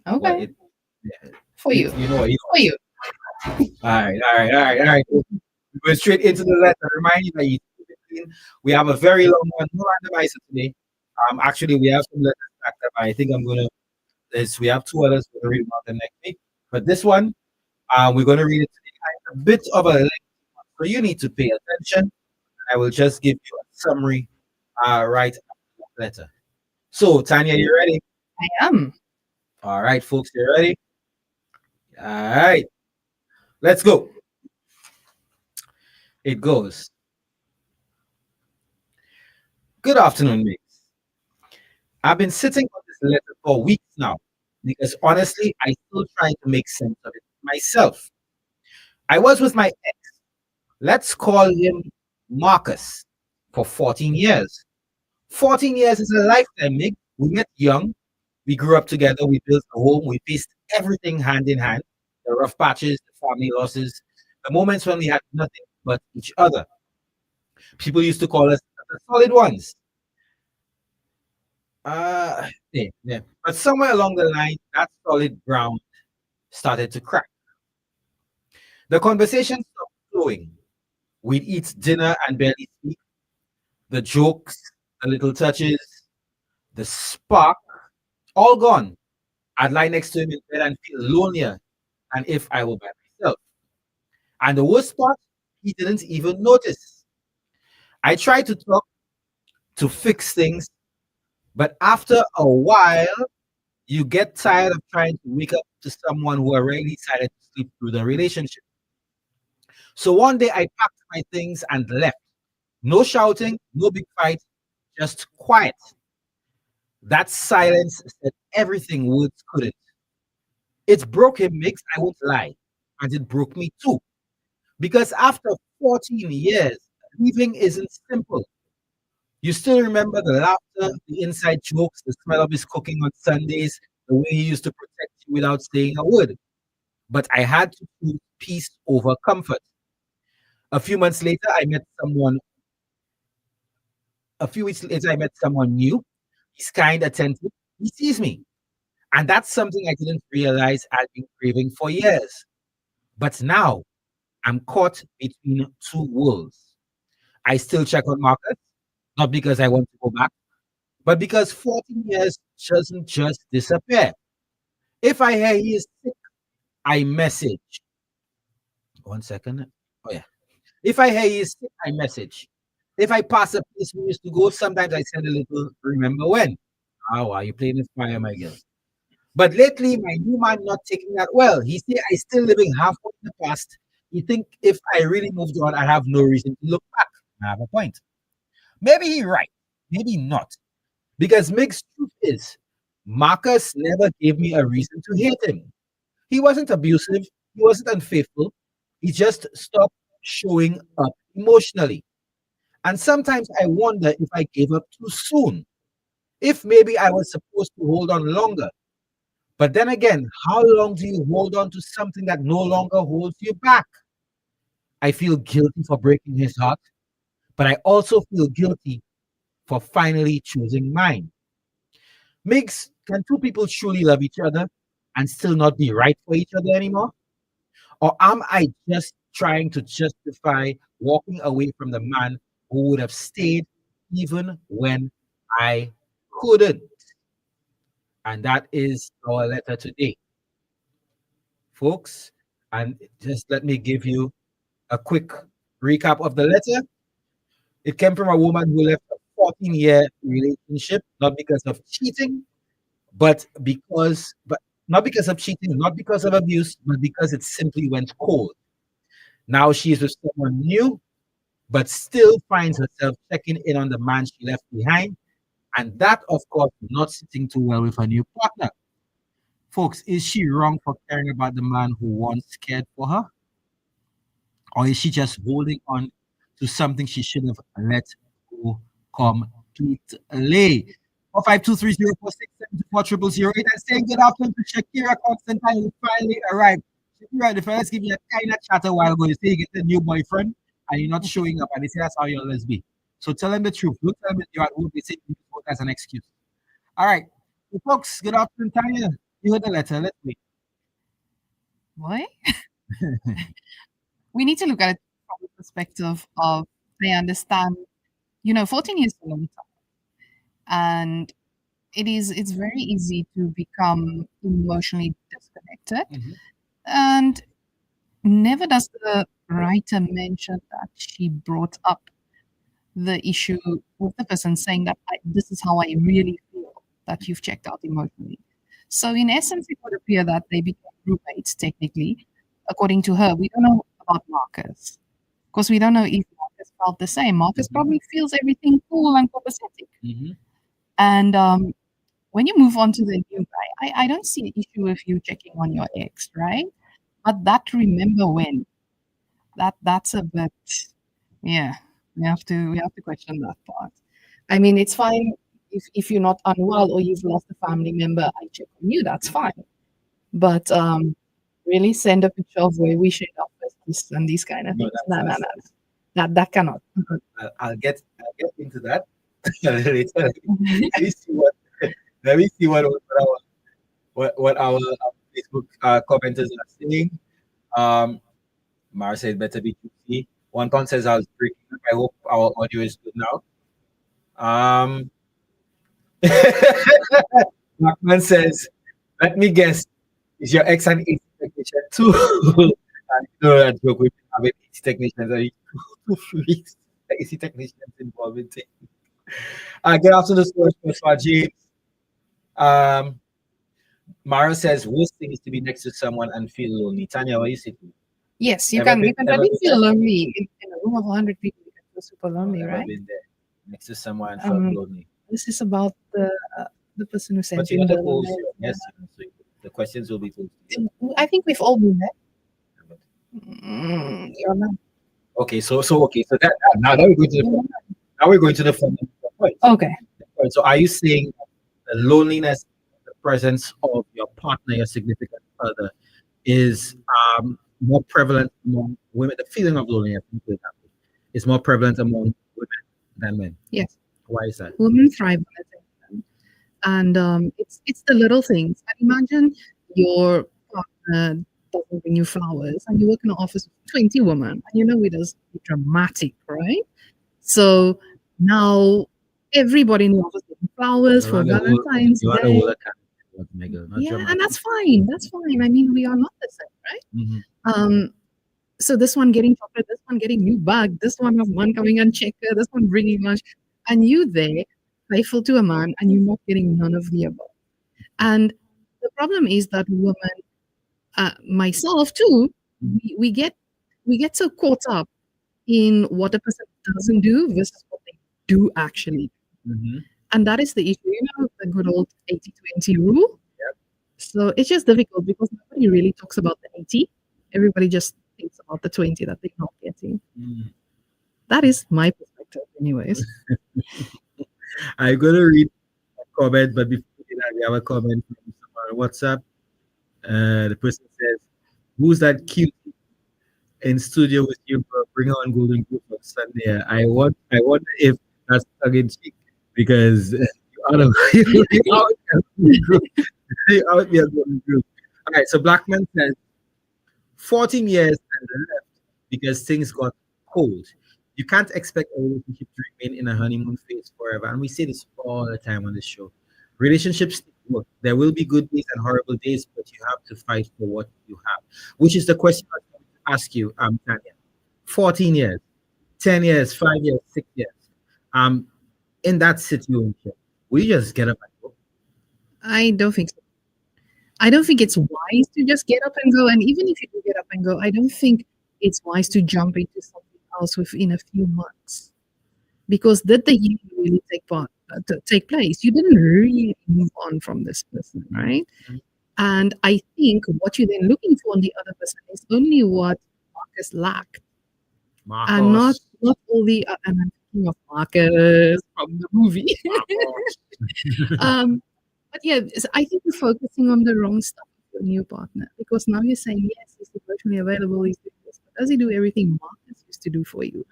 Well, Okay. For you. You know what? For you. All right. We go straight into the letter. Remind you that we have a very long one, no randomizer today. Actually, we have some letters stacked up. I think I'm gonna. We have two others we're gonna read about them next week. But this one, we're gonna read it today. It's a bit of a lengthy one, so you need to pay attention. I will just give you a summary, right after the letter. So, Tanya, you ready? I am. All right, folks, you ready? All right, let's go. It goes. Good afternoon, mates. I've been sitting on this letter for weeks now because honestly, I still trying to make sense of it myself. I was with my ex, let's call him Marcus, for 14 years. 14 years is a lifetime, Nick. We met young, we grew up together, we built a home, we faced everything hand in hand, the rough patches, the family losses, the moments when we had nothing but each other. People used to call us the solid ones. Yeah. But somewhere along the line, that solid ground started to crack. The conversation stopped flowing. We'd eat dinner and barely speak. The jokes, the little touches, the spark, all gone. I'd lie next to him in bed and feel lonelier than if I were by myself. And the worst part, he didn't even notice. I tried to talk to fix things, but after a while, you get tired of trying to wake up to someone who already decided to sleep through the relationship. So one day I packed my things and left. No shouting, no big fight, just quiet. That silence said everything words couldn't. It broke him, Mix, I won't lie. And it broke me too. Because after 14 years, leaving isn't simple. You still remember the laughter, the inside jokes, the smell of his cooking on Sundays, the way he used to protect you without saying a word. But I had to choose peace over comfort. A few months later, I met someone. A few weeks later, I met someone new. He's kind, attentive. He sees me. And that's something I didn't realize I'd been craving for years. But now I'm caught between two worlds. I still check on Marcus, not because I want to go back, but because 14 years doesn't just disappear. If I hear he is sick, I message. 1 second. Oh, yeah. If I hear he is sick, I message. If I pass a place we used to go, sometimes I send a little remember when. Oh, are you playing with fire, my girl? But lately, my new man not taking that well. He say I still living halfway in the past. He think if I really moved on, I have no reason to look back. I have a point. Maybe he right, maybe not. Because mixed truth is, Marcus never gave me a reason to hate him. He wasn't abusive, he wasn't unfaithful. He just stopped showing up emotionally. And sometimes I wonder if I gave up too soon. If maybe I was supposed to hold on longer. But then again, how long do you hold on to something that no longer holds you back? I feel guilty for breaking his heart, but I also feel guilty for finally choosing mine. Migs, can two people truly love each other and still not be right for each other anymore? Or am I just trying to justify walking away from the man who would have stayed even when I couldn't? And that is our letter today, folks. And just let me give you a quick recap of the letter. It came from a woman who left a 14-year relationship, not because of cheating, but not because of cheating, not because of abuse, but because it simply went cold. Now she is with someone new, but still finds herself checking in on the man she left behind. And that, of course, not sitting too well with her new partner. Folks, is she wrong for caring about the man who once cared for her? Or is she just holding on to something she should have let go completely? 4523046740008 and saying good afternoon to Shakira Constantine who finally arrived. Shakira, the fellas give you a kind of chat a while ago. You say you get a new boyfriend and you're not showing up, and they say that's how you'll always be. So tell them the truth. Don't tell them that you're at work. They say you use work as an excuse. All right. So folks, good afternoon, Tanya. You heard the letter. Let's wait. Why? We need to look at it from the perspective of they understand, 14 years is a long time. And it's very easy to become emotionally disconnected. And never does the writer mention that she brought up the issue with the person saying that this is how I really feel, that you've checked out emotionally. So in essence, it would appear that they became roommates technically, according to her. We don't know about Marcus, because we don't know if Marcus felt the same. Marcus probably feels everything cool and copacetic. And when you move on to the new guy, I don't see an issue with you checking on your ex, right? But that remember when, that's a bit, yeah, we have to question that part. I mean, it's fine if you're not unwell or you've lost a family member, I check on you, that's fine. But really send a picture of where we shared our business and these kind of things. No. That cannot. I'll get into that later. Let me see what our Facebook commenters are saying. Mara said better be juicy. One ton says I was breaking up. I hope our audio is good now. Blackman says, let me guess, is your ex an AC technician too? I know that joke with having AC technicians are 2 weeks. AC technicians involved in things. Get after the source for James. Mara says, worst thing is to be next to someone and feel lonely. Tanya, what you say? Yes, you can really feel lonely in a room of 100 people. You can feel super lonely, right? Been there next to someone and felt lonely. This is about the person who sent you. Yes, so the questions will be posed. I think we've all been there. Okay, so that now we're going to the fundamental point. Okay. So are you saying the loneliness, the presence of your partner, your significant other, is more prevalent among women? The feeling of loneliness is more prevalent among women than men. Yes. Why is that? Women thrive on attention, and it's the little things. And imagine your partner doesn't bring you flowers, and you work in an office with 20 women, and it is dramatic, right? So now everybody in the office getting flowers for Valentine's Day. Yeah, and that's fine. That's fine. I mean, we are not the same, right? So this one getting chocolate, this one getting new bag, this one coming and checker, this one bringing lunch, and you there faithful to a man, and you're not getting none of the above. And the problem is that women, myself too, we get so caught up in what a person doesn't do versus what they do actually do. And that is the issue, the good old 80-20 rule. So it's just difficult because nobody really talks about the 80. Everybody just thinks about the 20 that they're not getting. That is my perspective anyways. I'm going to read a comment, but before that, we have a comment from someone on WhatsApp. The person says, who's that cute in studio with you, bro? Bring on Golden Group on Sunday. I wonder if that's tongue in cheek, because you out be a Golden Group. All right, so Blackman says 14 years and left because things got cold. You can't expect a relationship to remain in a honeymoon phase forever. And we say this all the time on this show. Relationships work. There will be good days and horrible days, but you have to fight for what you have. Which is the question I want to ask you, Tanya. 14 years, 10 years, 5 years, 6 years. In that situation, will you just get up and go? I don't think so. I don't think it's wise to just get up and go. And even if you do get up and go, I don't think it's wise to jump into something else within a few months, because did the healing really take place? You didn't really move on from this person, right? And I think what you're then looking for in the other person is only what Marcus lacked, and not all the. And I'm thinking of Marcus from the movie. But yeah, I think you're focusing on the wrong stuff with your new partner, because now you're saying yes, he's emotionally available, he's doing this, but does he do everything Marcus used to do for you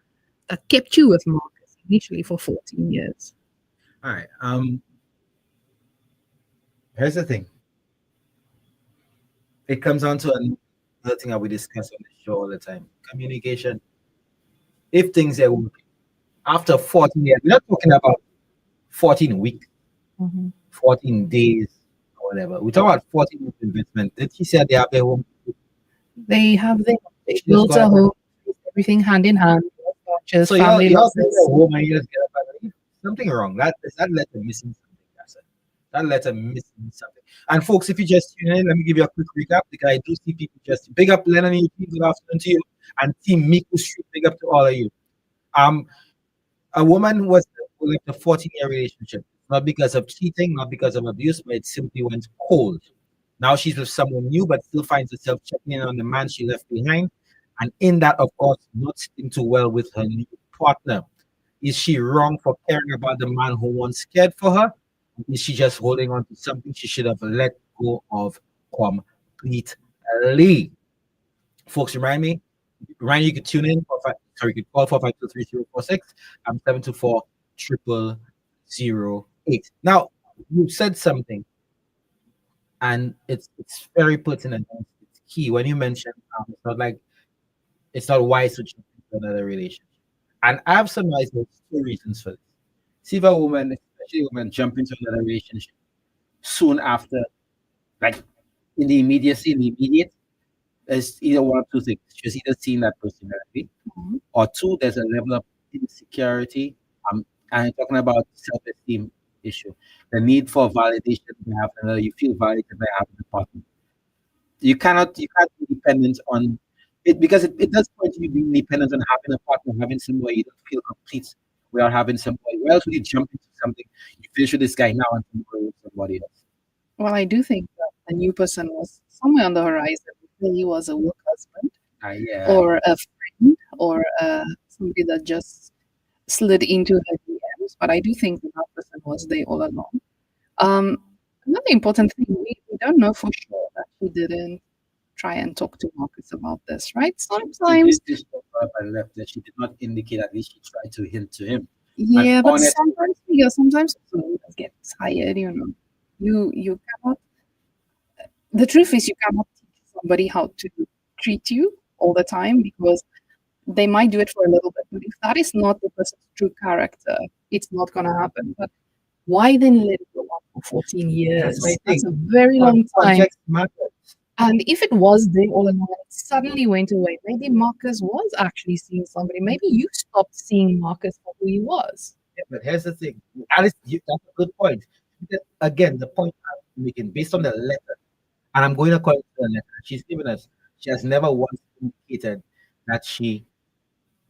that kept you with Marcus initially for 14 years? All right. Here's the thing. It comes down to another thing that we discuss on the show all the time: communication. If things are working after 14 years, we're not talking about 14 weeks, 14 days, or whatever. We're talking about 14 weeks investment. Did she say they have their home? They have their She built just a got home, everything hand in hand, just so family y'all think losses. the home and you just get up and leave? Something wrong. That letter missing something. That's it. That letter missing something. And folks, if you just tune in, let me give you a quick recap. Because I do see people just big up Lennon and your team. Good afternoon to you, and Team Miku Street. Big up to all of you. A woman who was left a 14-year relationship, not because of cheating, not because of abuse, but it simply went cold. Now she's with someone new, but still finds herself checking in on the man she left behind. And in that, of course, not sitting too well with her new partner. Is she wrong for caring about the man who once cared for her? Is she just holding on to something she should have let go of completely? Folks, remind you could tune in you could call 4523046. I'm 724-0008. Now, you said something, and it's very pertinent. It's key when you mentioned it's not wise to jump into another relationship. And I've surmised there's two reasons for this. See if a woman, especially a woman, jump into another relationship soon after, like in the immediate, there's either one of two things. She's either seen that personality, or two, there's a level of insecurity. And I'm talking about self-esteem issue, the need for validation by having another. You feel validated by having a partner. You can't be dependent on it because it does point to you being dependent on having a partner, having somebody you don't feel complete without having somebody. Where else would you jump into something? You finish with this guy now and tomorrow with somebody else. Well, I do think that the new person was somewhere on the horizon. Whether he was a work husband Yeah. or a friend or somebody that just slid into her DMs. But I do think that person was there all along. Another important thing, we don't know for sure that she didn't try and talk to Marcus about this, right? Sometimes, She did spoke up and left that she did not indicate, at least she tried to hint to him. yeah, but honest- sometimes people get tired, you know. You cannot. The truth is, you cannot teach somebody how to treat you all the time because they might do it for a little bit, but if that is not the person's true character, it's not going to happen. But why then let it go on for 14 years? That's a very long time. Context matters. And if it was there all along, it suddenly went away. Maybe Marcus was actually seeing somebody. Maybe you stopped seeing Marcus for who he was. Yeah, but here's the thing. That's a good point. Because, again, the point I'm making, based on the letter, and I'm going according to the letter she's given us, she has never once indicated that she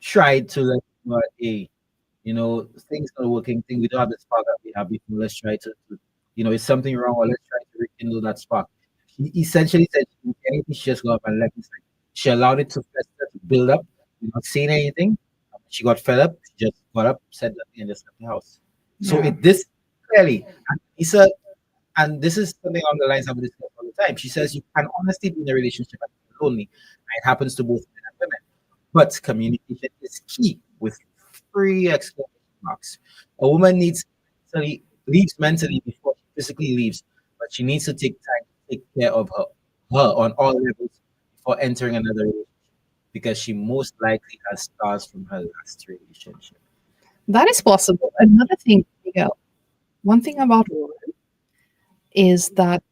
tried to let things not working, we don't have the spark that we have before. Let's try to is something wrong, or let's try to rekindle that spark. She essentially said she didn't do anything, she just got up and left. She allowed it to fester, to build up, not saying anything. She got fed up, she just got up, said nothing, and just left the house. So this clearly, and Lisa, and this is something on the lines that we discuss all the time. She says you can honestly be in a relationship and be lonely. And it happens to both men and women. But communication is key with 3 exclamation marks. A woman leaves mentally before she physically leaves, but she needs to take time to take care of her on all levels before entering another relationship, because she most likely has scars from her last relationship. That is possible. Another thing, Miguel, one thing about women is that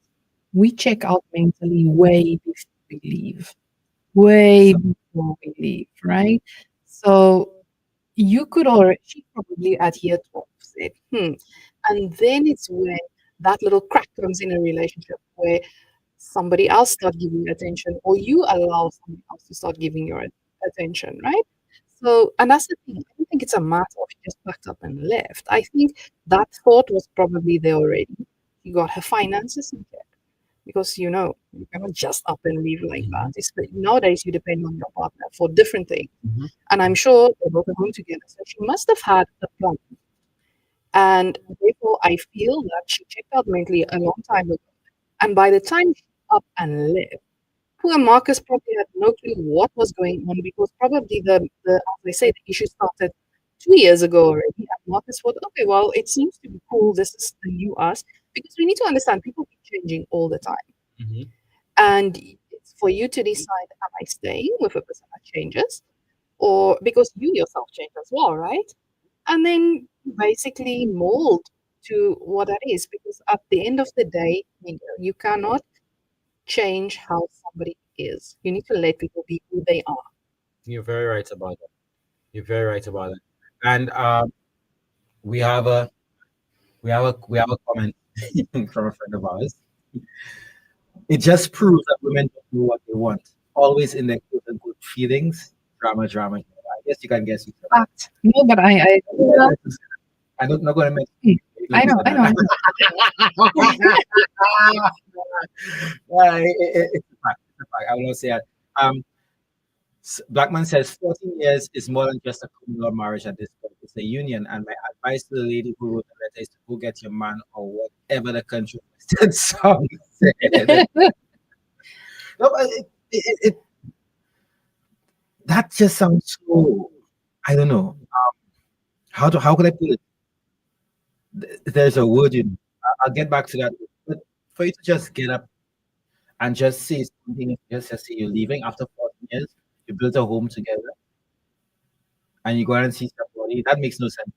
we check out mentally way before we leave. Way before we leave, right? So you could already, she probably at year 12 said, and then it's when that little crack comes in a relationship where somebody else start giving you attention, or you allow somebody else to start giving you attention, right? So, and that's the thing. I don't think it's a matter of she just packed up and left. I think that thought was probably there already. She got her finances in check. Because you cannot just up and leave like that. Nowadays, you depend on your partner for different things. And I'm sure they both are home together. So she must have had a plan. And therefore, I feel that she checked out mentally a long time ago. And by the time she up and left, Poor Marcus probably had no clue what was going on because probably as I say, the issue started 2 years ago already. And Marcus thought, okay, well, it seems to be cool. This is the new us. Because we need to understand people keep changing all the time. Mhm. And it's for you to decide, am I staying with a person that changes? Or because you yourself change as well, right? And then basically mold to what that is. Because at the end of the day, you cannot change how somebody is. You need to let people be who they are. You're very right about that. You're very right about it. And we have a we have a comment from a friend of ours. It just proves that women don't know what they want. Always in their quote unquote feelings. Drama, drama, drama. I guess you can guess who said that. Fact. No, but I I'm not going to make. I know. It's a fact. It's a fact. I will not say that. Blackman says 14 years is more than just a common law marriage at this point. It's a union. And my advice to the lady who wrote the letter is to go get your man or whatever the country song said. No, but that just sounds so. I don't know. How could I put it? There's a word in. I'll get back to that. But for you to just get up and just say something, just say you're leaving after 14 years, you built a home together, and you go out and see somebody, that makes no sense.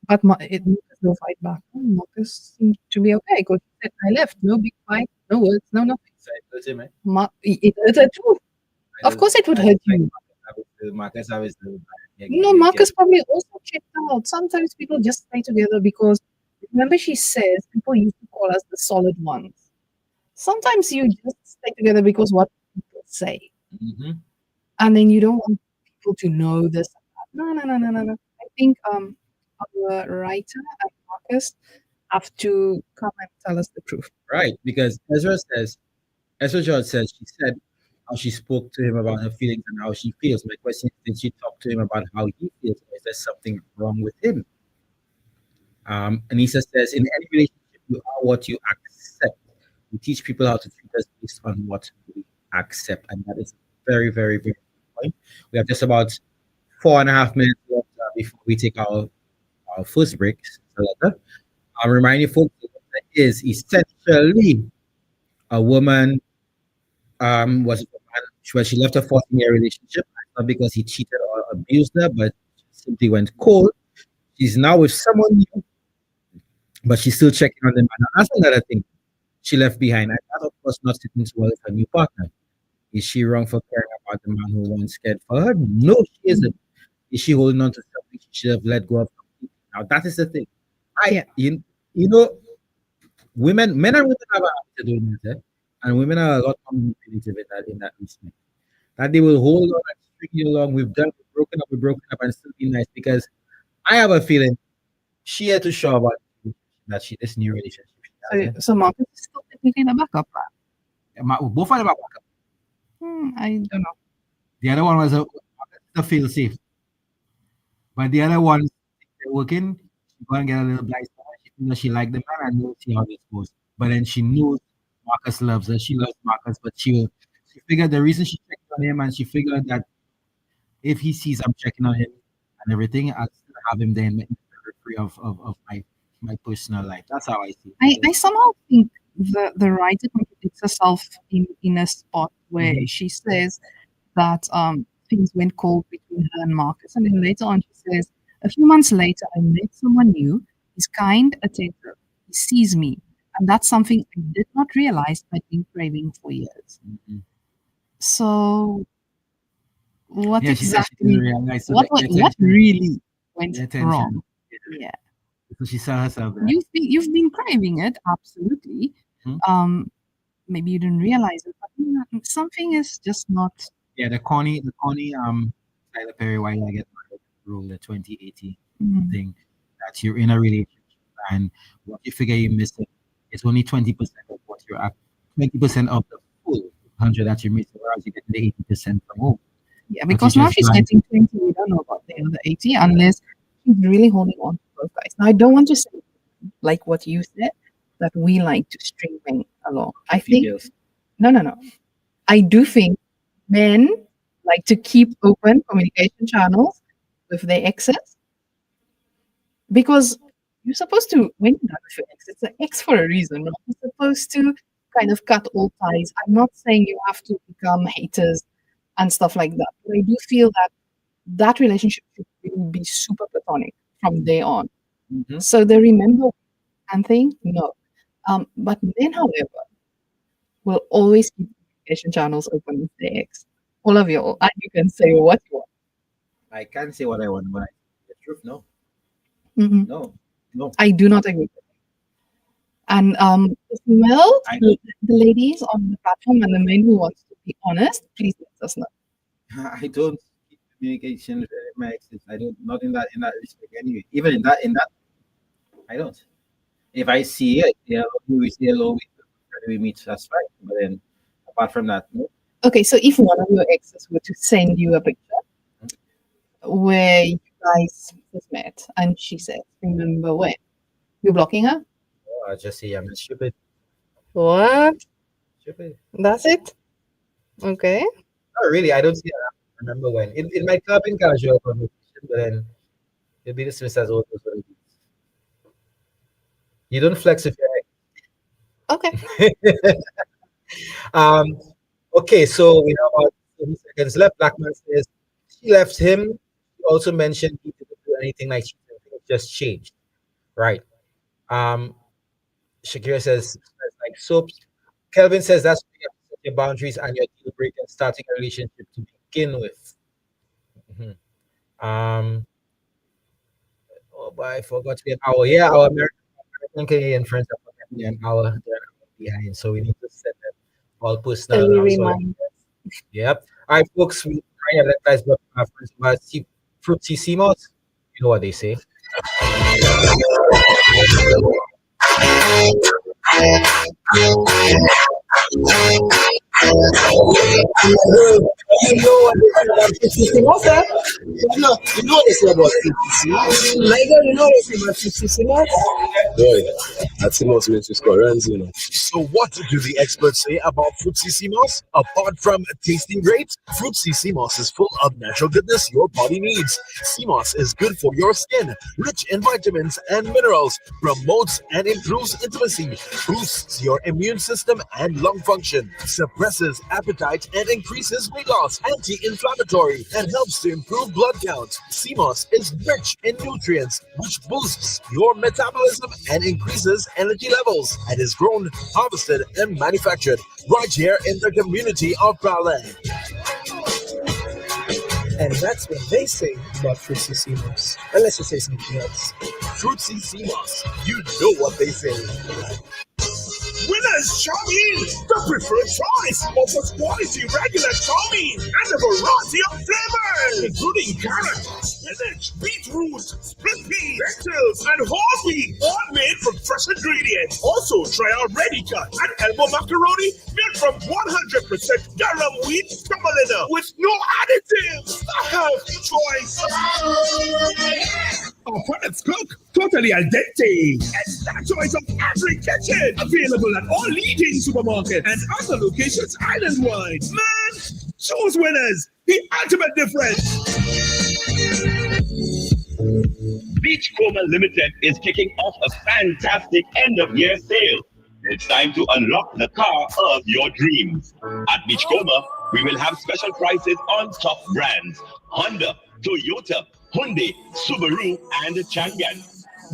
But Marcus no fight back. Marcus seemed to be okay because he said, I left. No big fight, no words, no nothing. So it hurts him, eh? It hurt you. Of course it would hurt you. Marcus, I was No, Marcus probably also checked out. Sometimes people just stay together because, remember she says, people used to call us the solid ones. Sometimes you just stay together because what people say. Mm-hmm. And then you don't want people to know this. No. I think our writer and Marcus have to come and tell us the truth. Right, because Ezra George says, she said how she spoke to him about her feelings and how she feels. My question is, did she talk to him about how he feels? Or is there something wrong with him? Anissa says, in any relationship, you are what you accept. We teach people how to treat us based on what we accept. And that is very, very, very good point. We have just about 4.5 minutes left before we take our first break. I'll remind you folks, that is essentially a woman was when she left a 14-year relationship, not because he cheated or abused her, but she simply went cold. She's now with someone new, but she's still checking on the man. And that's another thing she left behind. And that, of course, not sitting well with her new partner. Is she wrong for caring about the man who once cared for her? No, she isn't. Is she holding on to something she should have let go of? Now, that is the thing. You know, men and women have a habit of doing that, and women are a lot more manipulative in that respect. That they will hold on and string you along. We've broken up, and still be nice, because I have a feeling she had to show about that this new relationship. So Marcus is still technically the backup plan. Both of them are backup. I don't know. The other one was a feel safe, but the other one, they're working. She go and get a little blind spot. She knows she liked the man and we'll see how this goes. But then she knows Marcus loves her. She loves Marcus, but she figured the reason she checked on him, and she figured that if he sees I'm checking on him and everything, I'll still have him then free of my personal life. That's how I see it. I somehow think the writer contradicts herself in a spot where she says that things went cold between her and Marcus, and then later on she says, a few months later I met someone new. He's kind, attentive. He sees me, and that's something I did not realize I'd been craving for years. Mm-hmm. So what Yeah, exactly? Realize, so what really went wrong? Yeah. So she saw herself there. You've been craving it, absolutely. Maybe you didn't realize it, but something is just not. Yeah, the corny Tyler Perry Why I Get Married rule, the 2018 thing, that you're in a relationship and what you figure you're missing is only 20% of what you're at, 20% of the full 100 that you're missing, whereas you get the 80% from home. Yeah, because now she's getting 20, we don't know about the other 80 unless she's really holding on to both guys. Now, I don't want to say, like what you said, that we like to string men along. I think, no. I do think men like to keep open communication channels with their exes because you're supposed to, when you're done with your ex, it's an ex for a reason. Right? You're supposed to kind of cut all ties. I'm not saying you have to become haters and stuff like that, but I do feel that that relationship should really be super platonic from day on. So the remember and thing, no. But men, however, will always keep communication channels open with their ex. All of you, and you can say what you want. I can't say what I want, but the truth, no. Mhm. No. I do not agree. And the female, the ladies on the platform and the men who want to be honest, please let us know. I don't keep communication with my exes. I don't, not in that respect anyway. Even in that, I don't. If I see it, we say hello, we meet, that's fine. But then apart from that, no. Okay, so if one of your exes were to send you a picture where you guys first met and she said, remember when? You're blocking her? I just say I'm stupid. What? Stupid. That's it? Okay. Not really. I don't see. I remember when. It might come up in casual conversation, but then it'll be dismissed as all those other things. You don't flex with your ex. Okay. Okay, so we have about 30 seconds left. Blackman says she left him. She also mentioned he didn't do anything like it just changed. Right. Shakira says smells like soaps. Kelvin says that's when you have to set your boundaries and your deal breaker starting a relationship to begin with. Oh boy, I forgot to get our our American Canadian friends are forgetting an hour, they're an hour behind, so we need to set them all personal Early announcements. reminders. Yep. All right, folks, we try and let guys but friends about fruity CMOS. You know what they say. You know what they say about PCC, what's that? You know they say about PCC. My girl, you know they say about PCC, what? Boy, that's the most Mrs. Correns, you know. So what do the experts say about Fruit CC Apart from tasting great, Fruit CC is full of natural goodness your body needs. CMOS is good for your skin, rich in vitamins and minerals, promotes and improves intimacy, boosts your immune system and lung function, suppresses appetite and increases weight loss, anti-inflammatory, and helps to improve blood count. CMOS is rich in nutrients, which boosts your metabolism and increases energy levels, and is grown, harvested, and manufactured right here in the community of Berlin. And that's what they say about Fruitsy CMOS. Unless you say something else. Fruitsy CMOS, you know what they say. Winners Chow-Mein, the preferred choice. Offers quality regular Chow-Mein and a variety of flavors, including carrot, spinach, beetroot, split pea, lentils, and whole wheat, all made from fresh ingredients. Also, try our ready cut and elbow macaroni made from 100% garum wheat semolina with no additives. A healthy choice. Our products cook totally al dente, and that choice of every kitchen. Available at all leading supermarkets and other locations island-wide. Man, choose Winners, the ultimate difference. Beachcomber Limited is kicking off a fantastic end-of-year sale. It's time to unlock the car of your dreams. At Beachcomber, we will have special prices on top brands: Honda, Toyota, Hyundai, Subaru, and Changan.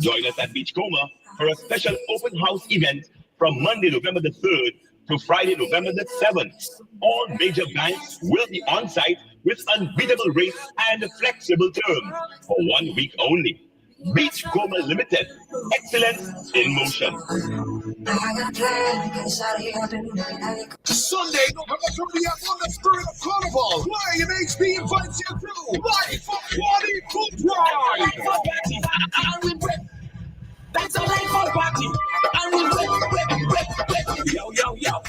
Join us at Beachcomber for a special open house event from Monday, November the 3rd to Friday, November the 7th. All major banks will be on site with unbeatable rates and flexible terms for 1 week only. Beachcomber Limited, excellence in motion. Sunday, November 20th on the Spirit of Carnival. Lion HB invites you to Life for Party Food Drive. That's a life for party. Yo. Your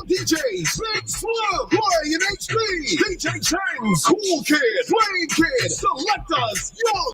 DJs, Big Slug, Lion HB, DJ James, Cool Kid, Flame Kid, Selectors, Yo.